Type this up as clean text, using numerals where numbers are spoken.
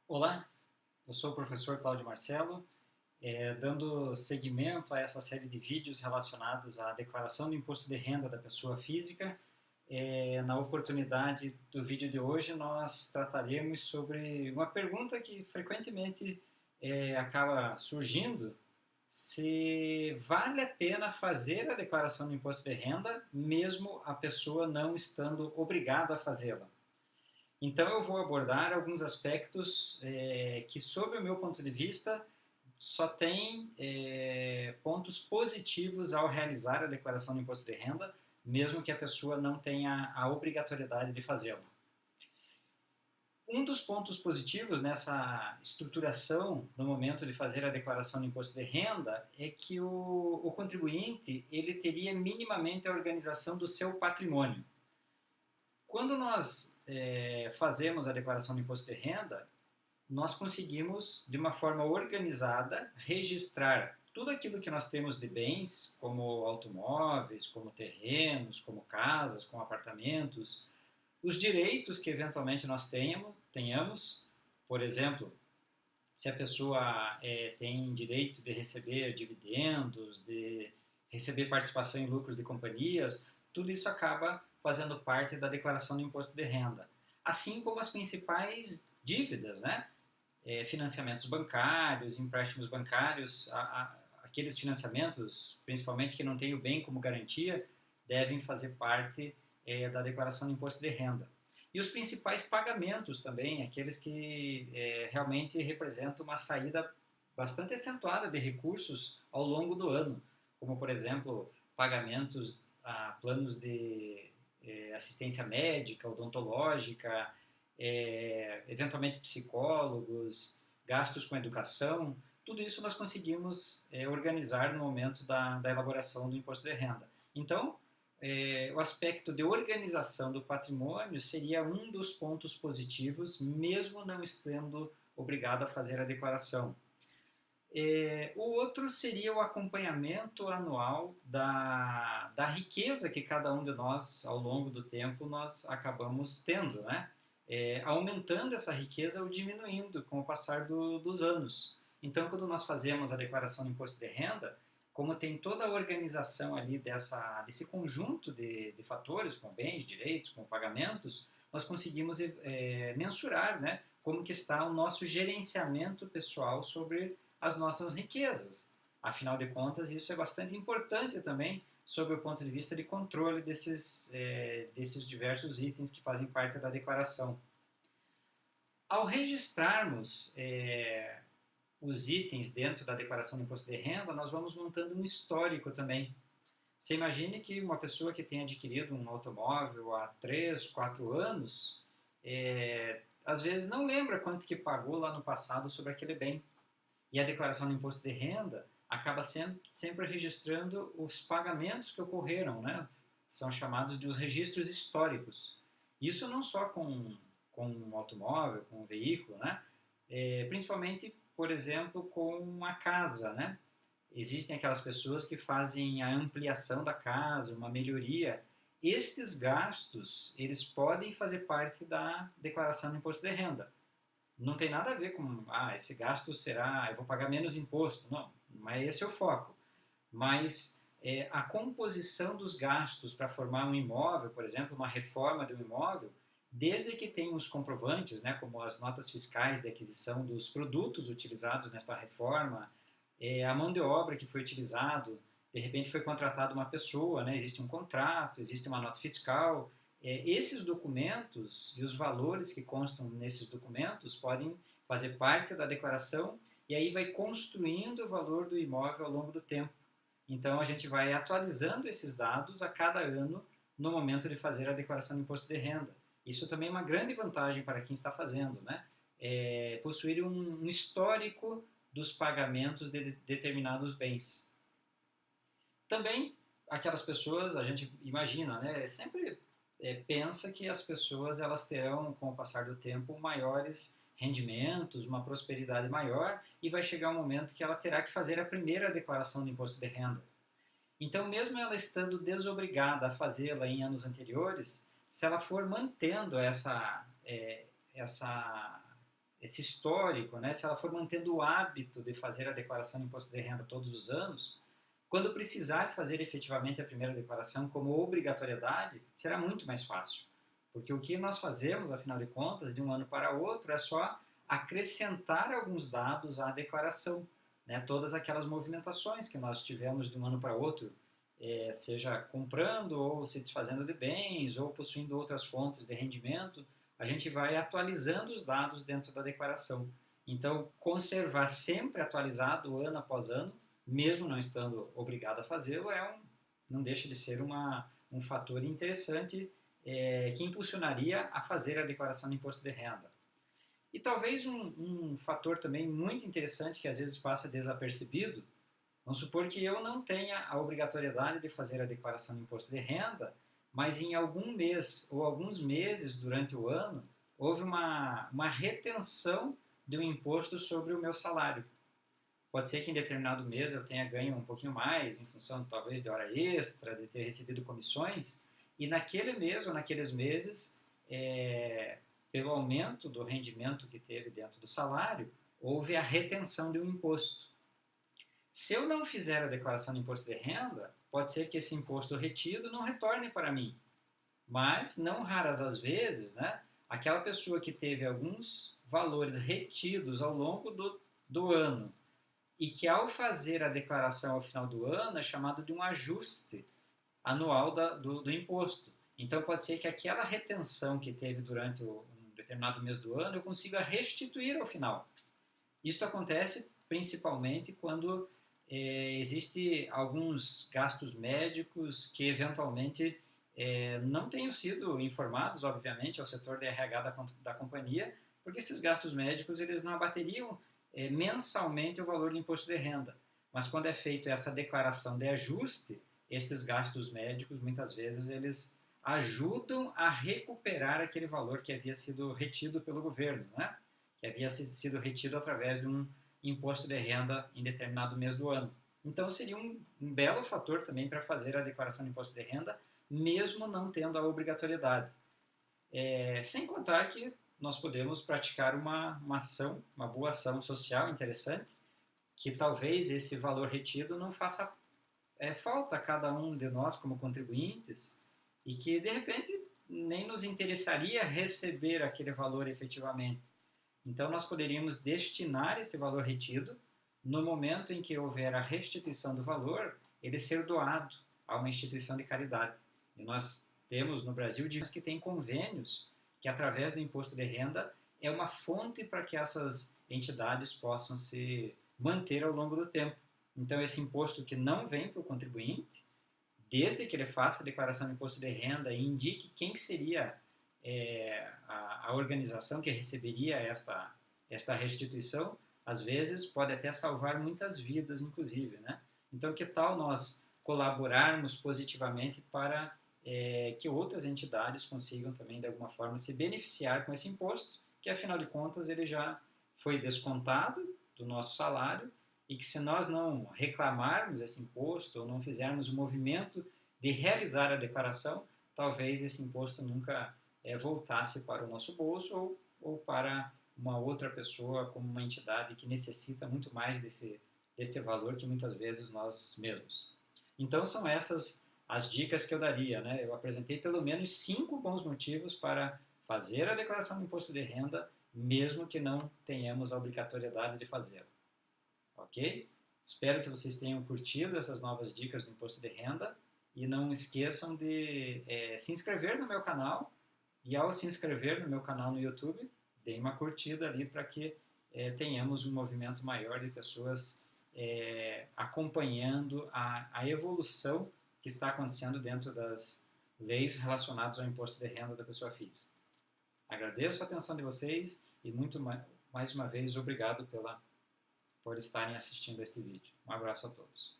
Olá, eu sou o professor Cláudio Marcelo, dando seguimento a essa série de vídeos relacionados à declaração do imposto de renda da pessoa física. Na oportunidade do vídeo de hoje, nós trataremos sobre uma pergunta que frequentemente acaba surgindo: se vale a pena fazer a declaração do imposto de renda, mesmo a pessoa não estando obrigada a fazê-la. Então, eu vou abordar alguns aspectos que, sob o meu ponto de vista, só tem pontos positivos ao realizar a declaração do imposto de renda, mesmo que a pessoa não tenha a obrigatoriedade de fazê-lo. Um dos pontos positivos nessa estruturação no momento de fazer a declaração do imposto de renda é que o contribuinte ele teria minimamente a organização do seu patrimônio. Quando nós fazemos a declaração do imposto de renda, nós conseguimos, de uma forma organizada, registrar tudo aquilo que nós temos de bens, como automóveis, como terrenos, como casas, como apartamentos, os direitos que eventualmente nós tenhamos, por exemplo, se a pessoa tem direito de receber dividendos, de receber participação em lucros de companhias, tudo isso acaba fazendo parte da declaração do imposto de renda. Assim como as principais dívidas, né? Financiamentos bancários, empréstimos bancários, aqueles financiamentos, principalmente que não têm o bem como garantia, devem fazer parte da declaração do imposto de renda. E os principais pagamentos também, aqueles que realmente representam uma saída bastante acentuada de recursos ao longo do ano, como, por exemplo, pagamentos a planos de assistência médica, odontológica, eventualmente psicólogos, gastos com educação, tudo isso nós conseguimos organizar no momento da elaboração do imposto de renda. Então, o aspecto de organização do patrimônio seria um dos pontos positivos, mesmo não estando obrigado a fazer a declaração. O outro seria o acompanhamento anual da riqueza que cada um de nós, ao longo do tempo, nós acabamos tendo, né? Aumentando essa riqueza ou diminuindo com o passar dos anos. Então, quando nós fazemos a declaração do imposto de renda, como tem toda a organização ali desse conjunto de fatores, com bens, direitos, com pagamentos, nós conseguimos mensurar, né, como que está o nosso gerenciamento pessoal sobre as nossas riquezas. Afinal de contas, isso é bastante importante também sob o ponto de vista de controle desses diversos itens que fazem parte da declaração. Ao registrarmos os itens dentro da declaração do imposto de renda, nós vamos montando um histórico também. Você imagine que uma pessoa que tem adquirido um automóvel há 3, 4 anos, às vezes não lembra quanto que pagou lá no passado sobre aquele bem. E a declaração do imposto de renda acaba sempre registrando os pagamentos que ocorreram, né? São chamados de os registros históricos. Isso não só com um automóvel, com um veículo, né? Principalmente, por exemplo, com uma casa, né? Existem aquelas pessoas que fazem a ampliação da casa, uma melhoria. Estes gastos, eles podem fazer parte da declaração do imposto de renda. Não tem nada a ver com, esse gasto será, eu vou pagar menos imposto. Não, não é esse o foco. Mas a composição dos gastos para formar um imóvel, por exemplo, uma reforma de um imóvel, desde que tenha os comprovantes, né, como as notas fiscais de aquisição dos produtos utilizados nesta reforma, a mão de obra que foi utilizado, de repente foi contratada uma pessoa, né, existe um contrato, existe uma nota fiscal, esses documentos e os valores que constam nesses documentos podem fazer parte da declaração e aí vai construindo o valor do imóvel ao longo do tempo. Então a gente vai atualizando esses dados a cada ano no momento de fazer a declaração de imposto de renda. Isso também é uma grande vantagem para quem está fazendo, né? Possuir um histórico dos pagamentos de determinados bens. Também aquelas pessoas, a gente imagina, né? Sempre pensa que as pessoas elas terão, com o passar do tempo, maiores rendimentos, uma prosperidade maior e vai chegar um momento que ela terá que fazer a primeira declaração de imposto de renda. Então, mesmo ela estando desobrigada a fazê-la em anos anteriores, se ela for mantendo essa esse histórico, né, se ela for mantendo o hábito de fazer a declaração de imposto de renda todos os anos, quando precisar fazer efetivamente a primeira declaração como obrigatoriedade, será muito mais fácil. Porque o que nós fazemos, afinal de contas, de um ano para outro, é só acrescentar alguns dados à declaração, né? Todas aquelas movimentações que nós tivemos de um ano para outro, seja comprando ou se desfazendo de bens ou possuindo outras fontes de rendimento, a gente vai atualizando os dados dentro da declaração. Então, conservar sempre atualizado ano após ano, mesmo não estando obrigado a fazê-lo, não deixa de ser um fator interessante que impulsionaria a fazer a declaração de imposto de renda. E talvez um fator também muito interessante que às vezes passa desapercebido, vamos supor que eu não tenha a obrigatoriedade de fazer a declaração de imposto de renda, mas em algum mês ou alguns meses durante o ano houve uma retenção de um imposto sobre o meu salário. Pode ser que em determinado mês eu tenha ganho um pouquinho mais, em função talvez de hora extra, de ter recebido comissões, e naquele mês ou naqueles meses, pelo aumento do rendimento que teve dentro do salário, houve a retenção de um imposto. Se eu não fizer a declaração de imposto de renda, pode ser que esse imposto retido não retorne para mim. Mas, não raras as vezes, né, aquela pessoa que teve alguns valores retidos ao longo do ano e que ao fazer a declaração ao final do ano é chamado de um ajuste anual do imposto. Então pode ser que aquela retenção que teve durante um determinado mês do ano eu consiga restituir ao final. Isso acontece principalmente quando existe alguns gastos médicos que eventualmente não tenham sido informados, obviamente, ao setor de RH da companhia, porque esses gastos médicos eles não abateriam mensalmente o valor do imposto de renda. Mas quando é feita essa declaração de ajuste, esses gastos médicos, muitas vezes, eles ajudam a recuperar aquele valor que havia sido retido pelo governo, né? Que havia sido retido através de um imposto de renda em determinado mês do ano. Então, seria um belo fator também para fazer a declaração de imposto de renda, mesmo não tendo a obrigatoriedade. Sem contar que nós podemos praticar uma ação, uma boa ação social interessante, que talvez esse valor retido não faça falta a cada um de nós como contribuintes e que, de repente, nem nos interessaria receber aquele valor efetivamente. Então, nós poderíamos destinar este valor retido, no momento em que houver a restituição do valor, ele ser doado a uma instituição de caridade. E nós temos no Brasil que tem convênios que, através do imposto de renda, é uma fonte para que essas entidades possam se manter ao longo do tempo. Então, esse imposto que não vem para o contribuinte, desde que ele faça a declaração de imposto de renda e indique quem seria a organização que receberia esta restituição, às vezes pode até salvar muitas vidas, inclusive, né? Então, que tal nós colaborarmos positivamente para que outras entidades consigam também, de alguma forma, se beneficiar com esse imposto, que, afinal de contas, ele já foi descontado do nosso salário e que, se nós não reclamarmos esse imposto ou não fizermos o movimento de realizar a declaração, talvez esse imposto nunca voltasse para o nosso bolso ou para uma outra pessoa, como uma entidade que necessita muito mais desse valor que muitas vezes nós mesmos. Então, são essas as dicas que eu daria, né? Eu apresentei pelo menos 5 bons motivos para fazer a declaração do imposto de renda, mesmo que não tenhamos a obrigatoriedade de fazê-lo. Ok? Espero que vocês tenham curtido essas novas dicas do imposto de renda e não esqueçam de se inscrever no meu canal e, ao se inscrever no meu canal no YouTube, deem uma curtida ali para que tenhamos um movimento maior de pessoas acompanhando a evolução que está acontecendo dentro das leis relacionadas ao imposto de renda da pessoa física. Agradeço a atenção de vocês e mais uma vez obrigado por estarem assistindo a este vídeo. Um abraço a todos.